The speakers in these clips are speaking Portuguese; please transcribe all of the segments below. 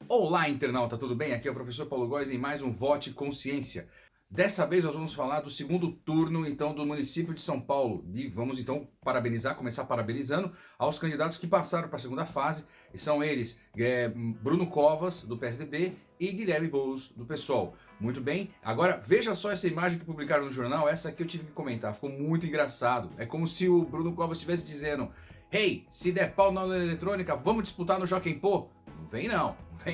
Olá, internauta, tudo bem? Aqui é o professor Paulo Góes em mais um Vote Consciência. Dessa vez nós vamos falar do segundo turno, então, do município de São Paulo. E vamos, então, começar parabenizando aos candidatos que passaram para a segunda fase. E são eles, Bruno Covas, do PSDB, e Guilherme Boulos, do PSOL. Muito bem, agora veja só essa imagem que publicaram no jornal, essa aqui eu tive que comentar, ficou muito engraçado. É como se o Bruno Covas estivesse dizendo: "Hey, se der pau na urna eletrônica, vamos disputar no Jockey Pô?"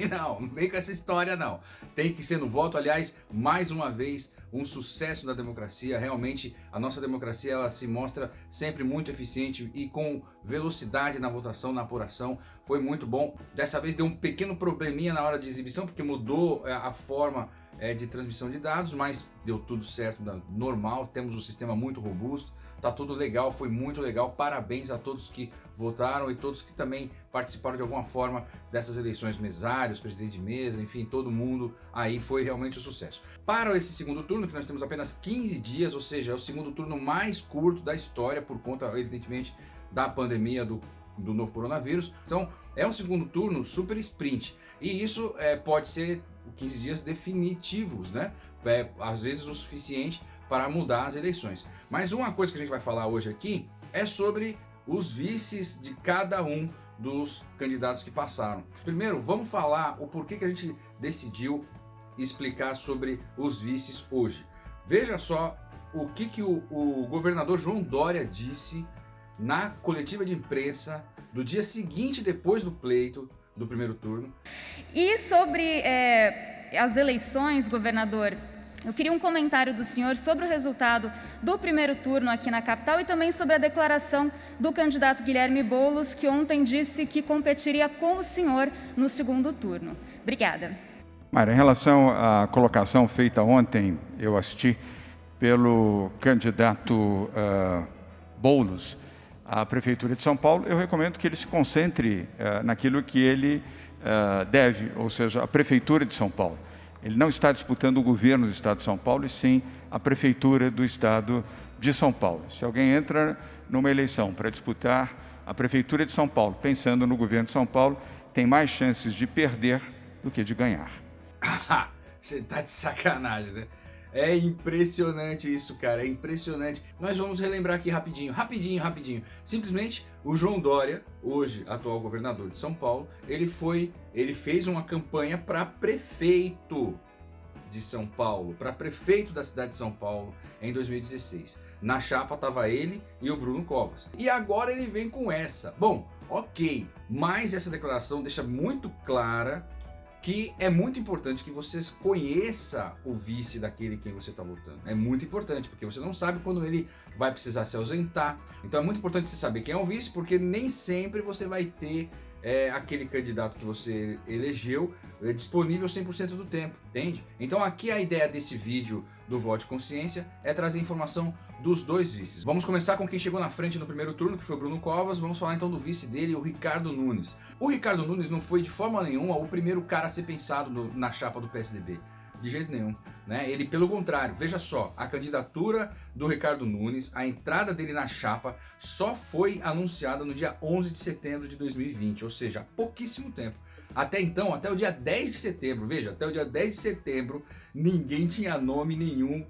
Não vem com essa história não. Tem que ser no voto, aliás, mais uma vez, um sucesso da democracia. Realmente, a nossa democracia ela se mostra sempre muito eficiente e com velocidade na votação, na apuração. Foi muito bom. Dessa vez deu um pequeno probleminha na hora de exibição, porque mudou a forma de transmissão de dados, mas deu tudo certo, normal. Temos um sistema muito robusto, tá tudo legal, foi muito legal. Parabéns a todos que votaram e todos que também participaram de alguma forma dessas eleições, mesários, presidente de mesa, enfim, todo mundo aí. Foi realmente um sucesso. Para esse segundo turno, que nós temos apenas 15 dias, ou seja, é o segundo turno mais curto da história por conta, evidentemente, da pandemia do novo coronavírus. Então, é um segundo turno super sprint. E isso pode ser 15 dias definitivos, né? Às vezes o suficiente para mudar as eleições. Mas uma coisa que a gente vai falar hoje aqui é sobre os vices de cada um dos candidatos que passaram. Primeiro, vamos falar o porquê que a gente decidiu explicar sobre os vices hoje. Veja só o que o governador João Dória disse na coletiva de imprensa do dia seguinte depois do pleito do primeiro turno. E sobre as eleições, governador, eu queria um comentário do senhor sobre o resultado do primeiro turno aqui na capital e também sobre a declaração do candidato Guilherme Boulos, que ontem disse que competiria com o senhor no segundo turno. Obrigada. Mayra, em relação à colocação feita ontem, eu assisti pelo candidato Boulos à Prefeitura de São Paulo, eu recomendo que ele se concentre naquilo que ele deve, ou seja, a Prefeitura de São Paulo. Ele não está disputando o governo do Estado de São Paulo, e sim a Prefeitura do Estado de São Paulo. Se alguém entra numa eleição para disputar a Prefeitura de São Paulo, pensando no governo de São Paulo, tem mais chances de perder do que de ganhar. Você tá de sacanagem, né? É impressionante isso, cara, é impressionante. Nós vamos relembrar aqui rapidinho. Simplesmente, o João Dória, hoje atual governador de São Paulo, ele fez uma campanha para prefeito de São Paulo, para prefeito da cidade de São Paulo em 2016. Na chapa tava ele e o Bruno Covas. E agora ele vem com essa. Bom, ok, mas essa declaração deixa muito clara que é muito importante que você conheça o vice daquele quem você está votando. É muito importante, porque você não sabe quando ele vai precisar se ausentar. Então é muito importante você saber quem é o vice, porque nem sempre você vai ter aquele candidato que você elegeu disponível 100% do tempo, entende? Então aqui a ideia desse vídeo do Vote Consciência é trazer informação dos dois vices. Vamos começar com quem chegou na frente no primeiro turno, que foi o Bruno Covas. Vamos falar então do vice dele, o Ricardo Nunes. O Ricardo Nunes não foi de forma nenhuma o primeiro cara a ser pensado na chapa do PSDB. De jeito nenhum, né? Ele, pelo contrário, veja só, a candidatura do Ricardo Nunes, a entrada dele na chapa só foi anunciada no dia 11 de setembro de 2020, ou seja, há pouquíssimo tempo. Até então, até o dia 10 de setembro, veja, até o dia 10 de setembro, ninguém tinha nome nenhum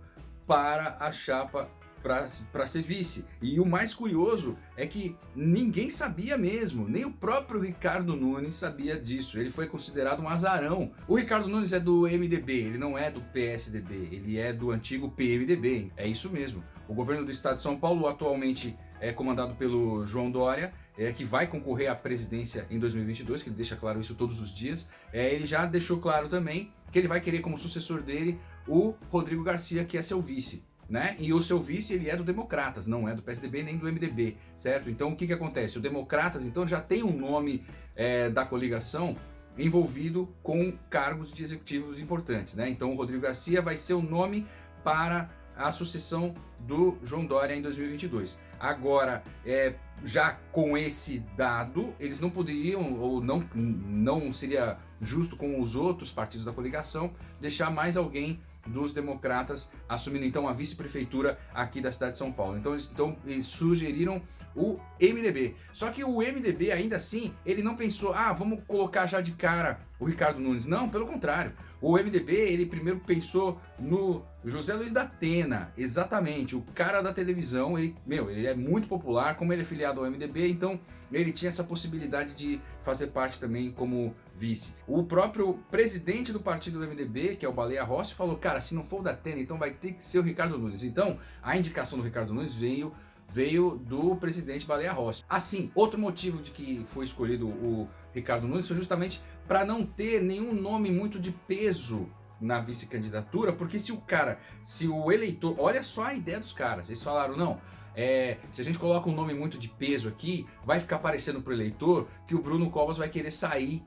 para a chapa para ser vice. E o mais curioso é que ninguém sabia mesmo, nem o próprio Ricardo Nunes sabia disso. Ele foi considerado um azarão. O Ricardo Nunes é do MDB, ele não é do PSDB, ele é do antigo PMDB. É isso mesmo. O governo do estado de São Paulo atualmente é comandado pelo João Dória, que vai concorrer à presidência em 2022, que ele deixa claro isso todos os dias. Ele já deixou claro também que ele vai querer como sucessor dele o Rodrigo Garcia, que é seu vice. Né? E o seu vice ele é do Democratas, não é do PSDB nem do MDB, certo? Então o que acontece? O Democratas então já tem um nome da coligação envolvido com cargos de executivos importantes, né? Então o Rodrigo Garcia vai ser o nome para a sucessão do João Dória em 2022. Agora, já com esse dado, eles não poderiam, ou não seria justo com os outros partidos da coligação, deixar mais alguém dos democratas assumindo então a vice-prefeitura aqui da cidade de São Paulo. Então eles sugeriram o MDB. Só que o MDB, ainda assim, ele não pensou, vamos colocar já de cara o Ricardo Nunes. Não, pelo contrário. O MDB, ele primeiro pensou no José Luiz da Atena, exatamente, o cara da televisão. Ele é muito popular, como ele é filiado ao MDB, então ele tinha essa possibilidade de fazer parte também como vice. O próprio presidente do partido do MDB, que é o Baleia Rossi, falou, cara, se não for o da Atena, então vai ter que ser o Ricardo Nunes. Então, a indicação do Ricardo Nunes veio do presidente Baleia Rossi. Assim, outro motivo de que foi escolhido o Ricardo Nunes foi justamente para não ter nenhum nome muito de peso na vice-candidatura, porque se o eleitor, olha só a ideia dos caras, eles falaram, não, se a gente coloca um nome muito de peso aqui, vai ficar parecendo pro eleitor que o Bruno Covas vai querer sair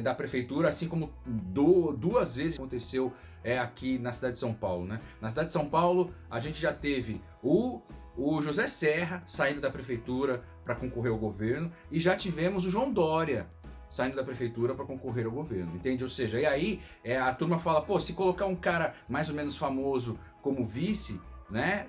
da prefeitura, assim como duas vezes aconteceu aqui na cidade de São Paulo, né? Na cidade de São Paulo, a gente já teve o José Serra saindo da prefeitura para concorrer ao governo e já tivemos o João Dória saindo da prefeitura para concorrer ao governo, entende? Ou seja, e aí a turma fala, pô, se colocar um cara mais ou menos famoso como vice, né,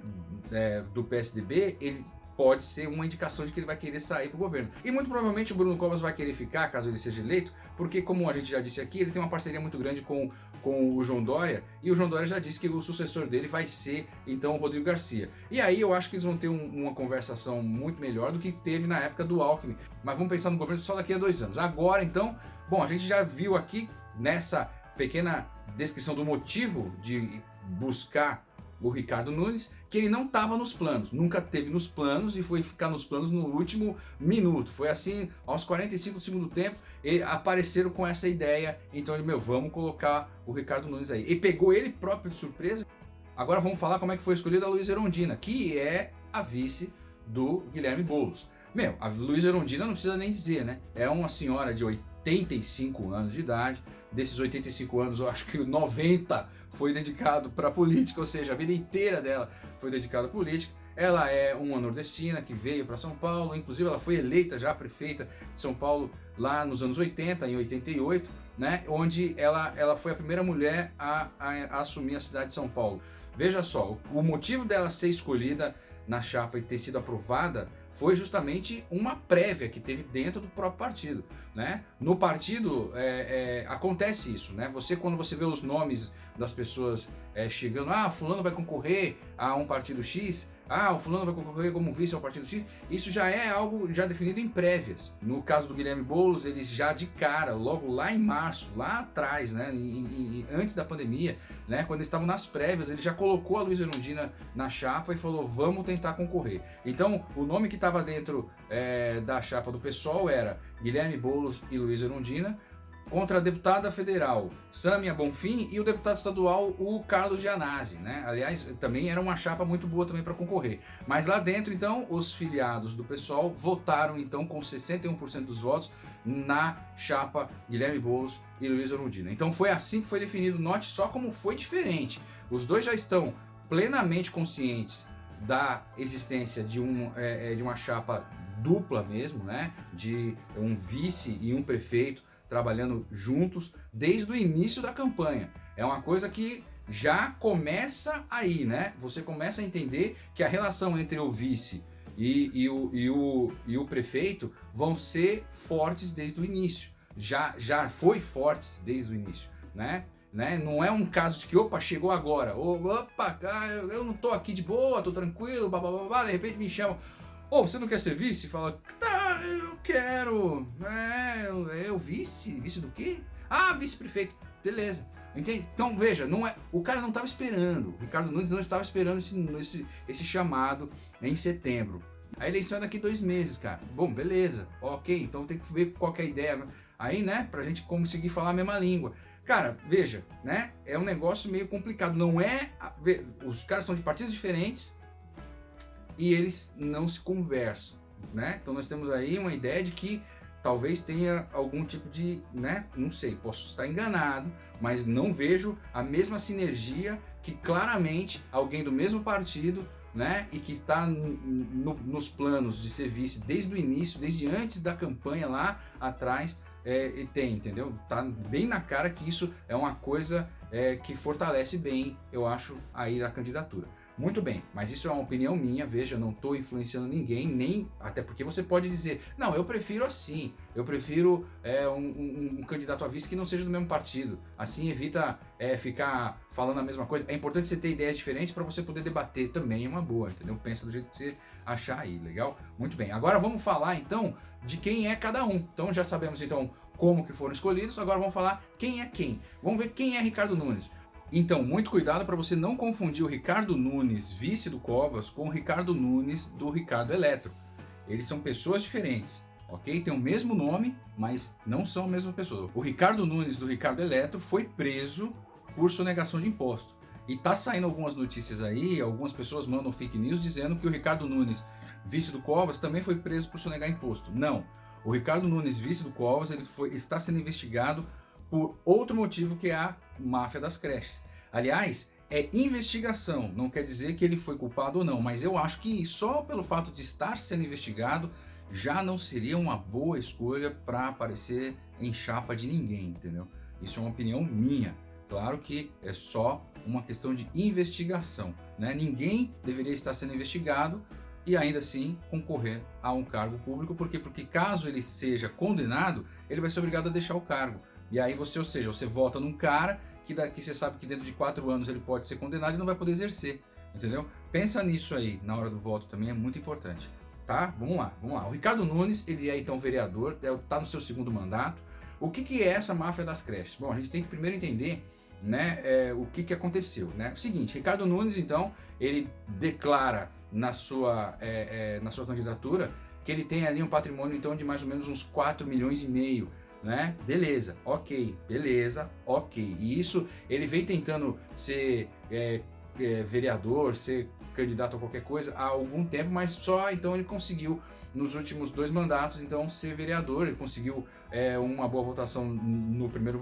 do PSDB, ele pode ser uma indicação de que ele vai querer sair pro governo. E muito provavelmente o Bruno Covas vai querer ficar, caso ele seja eleito, porque, como a gente já disse aqui, ele tem uma parceria muito grande com o João Dória, e o João Dória já disse que o sucessor dele vai ser, então, o Rodrigo Garcia. E aí eu acho que eles vão ter uma conversação muito melhor do que teve na época do Alckmin. Mas vamos pensar no governo só daqui a 2 anos. Agora, então, bom, a gente já viu aqui, nessa pequena descrição do motivo de buscar o Ricardo Nunes, que ele não estava nos planos, nunca teve nos planos e foi ficar nos planos no último minuto. Foi assim, aos 45 do segundo tempo, apareceram com essa ideia, então ele, vamos colocar o Ricardo Nunes aí. E pegou ele próprio de surpresa. Agora vamos falar como é que foi escolhida a Luíza Erundina, que é a vice do Guilherme Boulos. A Luíza Erundina não precisa nem dizer, né? É uma senhora de 85 anos de idade. Desses 85 anos, eu acho que 90 foi dedicado para a política, ou seja, a vida inteira dela foi dedicada à política. Ela é uma nordestina que veio para São Paulo, inclusive ela foi eleita já prefeita de São Paulo lá nos anos 80, em 88, né, onde ela foi a primeira mulher a assumir a cidade de São Paulo. Veja só, o motivo dela ser escolhida na chapa e ter sido aprovada foi justamente uma prévia que teve dentro do próprio partido, né? No partido acontece isso, né? Quando você vê os nomes das pessoas chegando, fulano vai concorrer a um partido X, o fulano vai concorrer como vice ao partido X, isso já é algo já definido em prévias. No caso do Guilherme Boulos, eles já de cara, logo lá em março, lá atrás, né, antes da pandemia, né, quando eles estavam nas prévias, ele já colocou a Luíza Erundina na chapa e falou, vamos tentar concorrer. Então, o nome que estava dentro da chapa do PSOL era Guilherme Boulos e Luíza Erundina, contra a deputada federal Sâmia Bonfim e o deputado estadual, o Carlos Gianazzi, né? Aliás, também era uma chapa muito boa também para concorrer. Mas lá dentro, então, os filiados do PSOL votaram, então, com 61% dos votos na chapa Guilherme Boulos e Luíza Erundina. Então foi assim que foi definido. Note só como foi diferente. Os dois já estão plenamente conscientes da existência de uma chapa dupla mesmo, né? De um vice e um prefeito trabalhando juntos desde o início da campanha. É uma coisa que já começa aí, né? Você começa a entender que a relação entre o vice e o prefeito vão ser fortes desde o início. Já foi fortes desde o início, né? Não é um caso de que, chegou agora. Eu não tô aqui de boa, tô tranquilo, de repente me chamam. Você não quer ser vice? Fala, tá, eu quero. Eu vice? Vice do quê? Vice-prefeito. Beleza. Entende? Então, veja, o cara não estava esperando. O Ricardo Nunes não estava esperando esse chamado em setembro. A eleição é daqui 2 meses, cara. Bom, beleza. Ok, então tem que ver qual que é a ideia. Aí, né, pra gente conseguir falar a mesma língua. Cara, veja, né, é um negócio meio complicado. Os caras são de partidos diferentes e eles não se conversam, né? Então nós temos aí uma ideia de que talvez tenha algum tipo de, né? Não sei, posso estar enganado, mas não vejo a mesma sinergia que claramente alguém do mesmo partido, né? E que está nos planos de ser vice desde o início, desde antes da campanha lá atrás, tem, entendeu? Tá bem na cara que isso é uma coisa que fortalece bem, eu acho, aí a candidatura. Muito bem, mas isso é uma opinião minha, veja, não estou influenciando ninguém, nem até porque você pode dizer, não, eu prefiro assim, eu prefiro um candidato a vice que não seja do mesmo partido, assim evita ficar falando a mesma coisa. É importante você ter ideias diferentes para você poder debater também, é uma boa, entendeu? Pensa do jeito que você achar aí, legal? Muito bem, agora vamos falar então de quem é cada um. Então já sabemos então como que foram escolhidos, agora vamos falar quem é quem. Vamos ver quem é Ricardo Nunes. Então, muito cuidado para você não confundir o Ricardo Nunes, vice do Covas, com o Ricardo Nunes do Ricardo Eletro. Eles são pessoas diferentes, ok? Tem o mesmo nome, mas não são a mesma pessoa. O Ricardo Nunes do Ricardo Eletro foi preso por sonegação de imposto. E tá saindo algumas notícias aí, algumas pessoas mandam fake news dizendo que o Ricardo Nunes, vice do Covas, também foi preso por sonegar imposto. Não. O Ricardo Nunes, vice do Covas, está sendo investigado por outro motivo, que é a máfia das creches. Aliás, é investigação, não quer dizer que ele foi culpado ou não, mas eu acho que só pelo fato de estar sendo investigado já não seria uma boa escolha para aparecer em chapa de ninguém, entendeu? Isso é uma opinião minha. Claro que é só uma questão de investigação, né? Ninguém deveria estar sendo investigado e ainda assim concorrer a um cargo público, porque caso ele seja condenado, ele vai ser obrigado a deixar o cargo. E aí você, ou seja, você vota num cara que daqui você sabe que dentro de 4 anos ele pode ser condenado e não vai poder exercer, entendeu? Pensa nisso aí na hora do voto também, é muito importante, tá? Vamos lá. O Ricardo Nunes, ele é então vereador, tá no seu 2º mandato. O que é essa máfia das creches? Bom, a gente tem que primeiro entender, né, o que aconteceu, né? O seguinte, Ricardo Nunes, então, ele declara na sua candidatura que ele tem ali um patrimônio então de mais ou menos uns 4,5 milhões, né? Beleza, ok. E isso, ele vem tentando ser vereador, ser candidato a qualquer coisa há algum tempo, mas só então ele conseguiu nos últimos 2 mandatos então ser vereador. Ele conseguiu uma boa votação no primeiro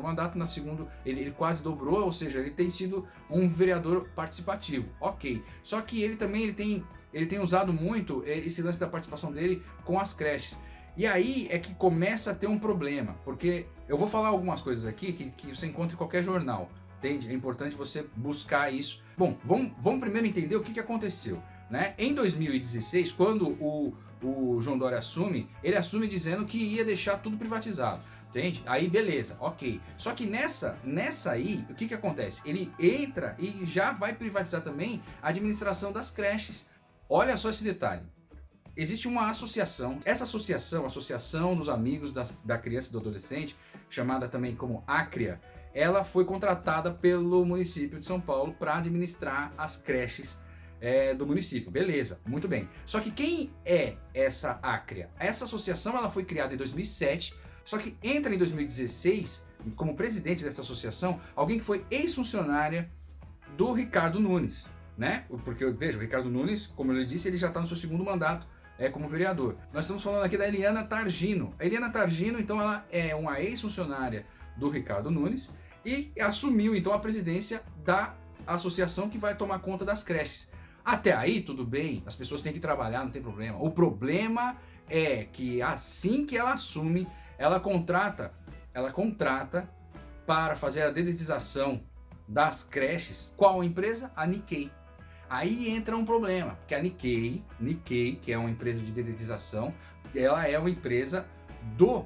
mandato, na segunda ele quase dobrou, ou seja, ele tem sido um vereador participativo, ok. Só que ele também ele tem usado muito esse lance da participação dele com as creches. E aí é que começa a ter um problema, porque eu vou falar algumas coisas aqui que você encontra em qualquer jornal, entende? É importante você buscar isso. Bom, vamos primeiro entender o que aconteceu, né? Em 2016, quando o João Dória assume, ele assume dizendo que ia deixar tudo privatizado, entende? Aí beleza, ok. Só que nessa aí, o que acontece? Ele entra e já vai privatizar também a administração das creches. Olha só esse detalhe. Existe uma associação, essa associação, Associação dos Amigos da Criança e do Adolescente, chamada também como ACRIA, ela foi contratada pelo município de São Paulo para administrar as creches do município. Beleza, muito bem. Só que quem é essa ACRIA? Essa associação ela foi criada em 2007, só que entra em 2016, como presidente dessa associação, alguém que foi ex-funcionária do Ricardo Nunes, né? Porque, veja, o Ricardo Nunes, como eu disse, ele já está no seu 2º mandato como vereador. Nós estamos falando aqui da Eliana Targino. A Eliana Targino, então, ela é uma ex-funcionária do Ricardo Nunes e assumiu, então, a presidência da associação que vai tomar conta das creches. Até aí, tudo bem, as pessoas têm que trabalhar, não tem problema. O problema é que assim que ela assume, ela contrata para fazer a dedetização das creches. Qual empresa? A Nikkei. Aí entra um problema, porque a Nikkei, que é uma empresa de dedetização, ela é uma empresa do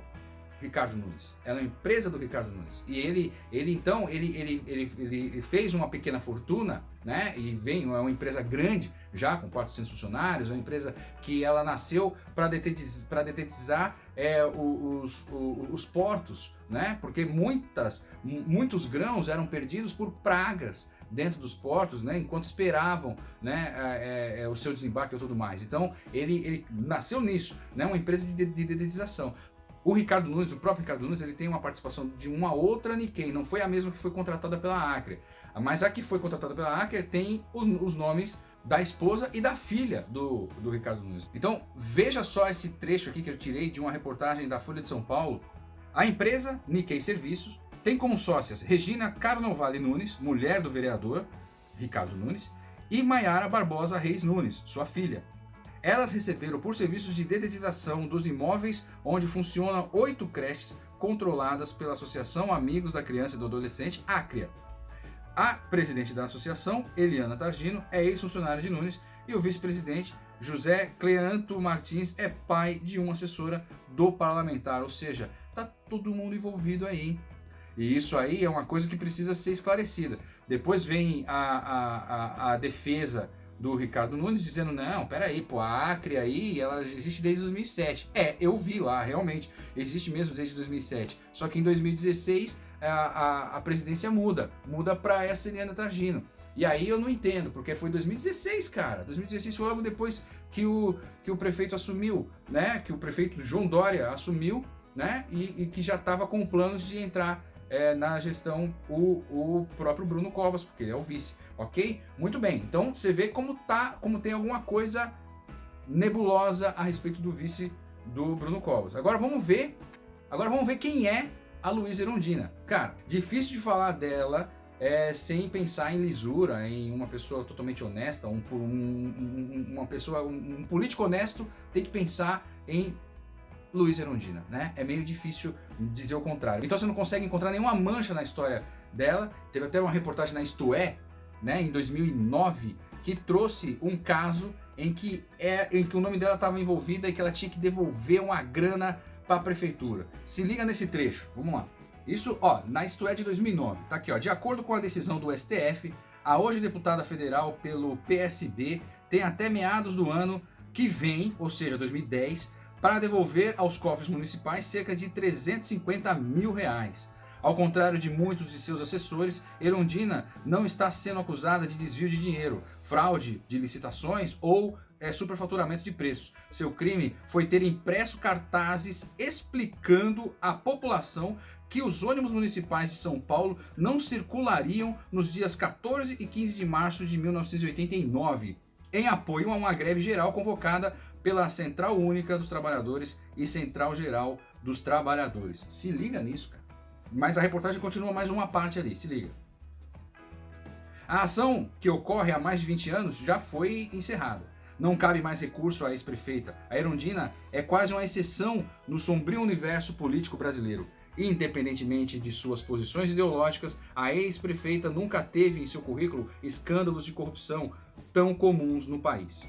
Ricardo Nunes. Ela é uma empresa do Ricardo Nunes. E ele fez uma pequena fortuna, né? E é uma empresa grande, já com 400 funcionários, é uma empresa que ela nasceu para dedetizar os portos, né? Porque muitos grãos eram perdidos por pragas dentro dos portos, né, enquanto esperavam, né, o seu desembarque e tudo mais. Então, ele nasceu nisso, né, uma empresa de dedetização. O Ricardo Nunes, o próprio Ricardo Nunes, ele tem uma participação de uma outra Nikkei, não foi a mesma que foi contratada pela Acre. Mas a que foi contratada pela Acre tem os nomes da esposa e da filha do Ricardo Nunes. Então, veja só esse trecho aqui que eu tirei de uma reportagem da Folha de São Paulo. A empresa Nikkei Serviços tem como sócias Regina Carnovale Nunes, mulher do vereador Ricardo Nunes, e Maiara Barbosa Reis Nunes, sua filha. Elas receberam por serviços de dedetização dos imóveis onde funcionam 8 creches controladas pela Associação Amigos da Criança e do Adolescente, ACRIA. A presidente da associação, Eliana Targino, é ex-funcionária de Nunes e o vice-presidente, José Cleanto Martins, é pai de uma assessora do parlamentar, ou seja, tá todo mundo envolvido aí. E isso aí é uma coisa que precisa ser esclarecida. Depois vem a defesa do Ricardo Nunes dizendo, não, peraí, pô, a Acre aí, ela existe desde 2007. Eu vi lá, realmente, existe mesmo desde 2007. Só que em 2016 a presidência muda para essa Eliana Targino. E aí eu não entendo, porque foi 2016, cara. 2016 foi logo depois que o prefeito assumiu, né? Que o prefeito João Dória assumiu, né? E que já estava com planos de entrar na gestão o próprio Bruno Covas, porque ele é o vice, ok? Muito bem, então você vê como tem alguma coisa nebulosa a respeito do vice do Bruno Covas. Agora vamos ver quem é a Luísa Erundina. Cara, difícil de falar dela sem pensar em lisura, em uma pessoa totalmente honesta, um político honesto tem que pensar em Luísa Erundina, né? É meio difícil dizer o contrário. Então você não consegue encontrar nenhuma mancha na história dela. Teve até uma reportagem na Isto É, né, em 2009, que trouxe um caso em que o nome dela estava envolvido e que ela tinha que devolver uma grana para a prefeitura. Se liga nesse trecho, vamos lá. Isso, na Isto É de 2009. Tá aqui, de acordo com a decisão do STF, a hoje deputada federal pelo PSB tem até meados do ano que vem, ou seja, 2010, para devolver aos cofres municipais cerca de R$350 mil. Ao contrário de muitos de seus assessores, Erundina não está sendo acusada de desvio de dinheiro, fraude de licitações ou superfaturamento de preços. Seu crime foi ter impresso cartazes explicando à população que os ônibus municipais de São Paulo não circulariam nos dias 14 e 15 de março de 1989, em apoio a uma greve geral convocada pela Central Única dos Trabalhadores e Central Geral dos Trabalhadores. Se liga nisso, cara. Mas a reportagem continua mais uma parte ali, se liga. A ação, que ocorre há mais de 20 anos, já foi encerrada. Não cabe mais recurso à ex-prefeita. A Erundina é quase uma exceção no sombrio universo político brasileiro. Independentemente de suas posições ideológicas, a ex-prefeita nunca teve em seu currículo escândalos de corrupção tão comuns no país.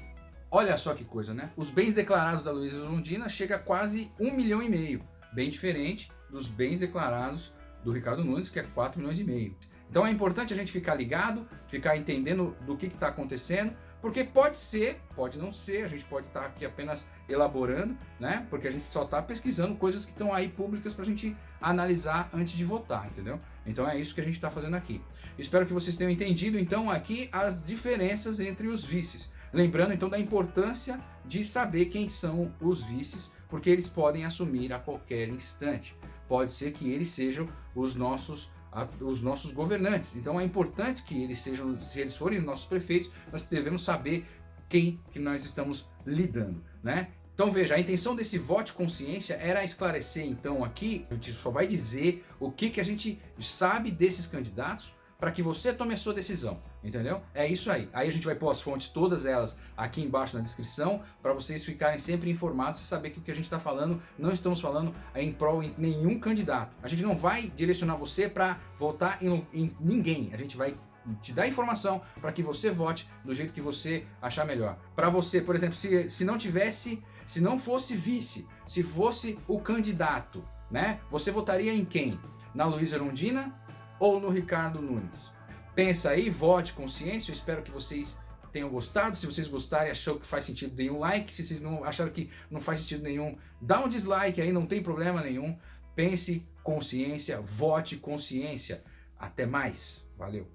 Olha só que coisa, né? Os bens declarados da Luísa Erundina chegam a quase 1,5 milhão. Bem diferente dos bens declarados do Ricardo Nunes, que é 4,5 milhões. Então é importante a gente ficar ligado, ficar entendendo do que está acontecendo, porque pode ser, pode não ser, a gente pode estar aqui apenas elaborando, né? Porque a gente só está pesquisando coisas que estão aí públicas para a gente analisar antes de votar, entendeu? Então é isso que a gente está fazendo aqui. Espero que vocês tenham entendido, então, aqui as diferenças entre os vices. Lembrando, então, da importância de saber quem são os vices, porque eles podem assumir a qualquer instante. Pode ser que eles sejam os nossos governantes. Então é importante que eles sejam, se eles forem nossos prefeitos, nós devemos saber quem que nós estamos lidando, né? Então veja, a intenção desse voto consciência era esclarecer, então aqui, a gente só vai dizer o que a gente sabe desses candidatos para que você tome a sua decisão, entendeu? É isso aí. Aí a gente vai pôr as fontes, todas elas, aqui embaixo na descrição, para vocês ficarem sempre informados e saber que o que a gente está falando, não estamos falando em prol de nenhum candidato. A gente não vai direcionar você para votar em ninguém. A gente vai te dar informação para que você vote do jeito que você achar melhor. Para você, por exemplo, se não fosse vice, se fosse o candidato, né? Você votaria em quem? Na Luísa Erundina ou no Ricardo Nunes? Pensa aí, vote consciência. Eu espero que vocês tenham gostado. Se vocês gostarem, achou que faz sentido, deem um like. Se vocês não acharam que não faz sentido nenhum, dá um dislike aí, não tem problema nenhum. Pense consciência, vote consciência. Até mais. Valeu.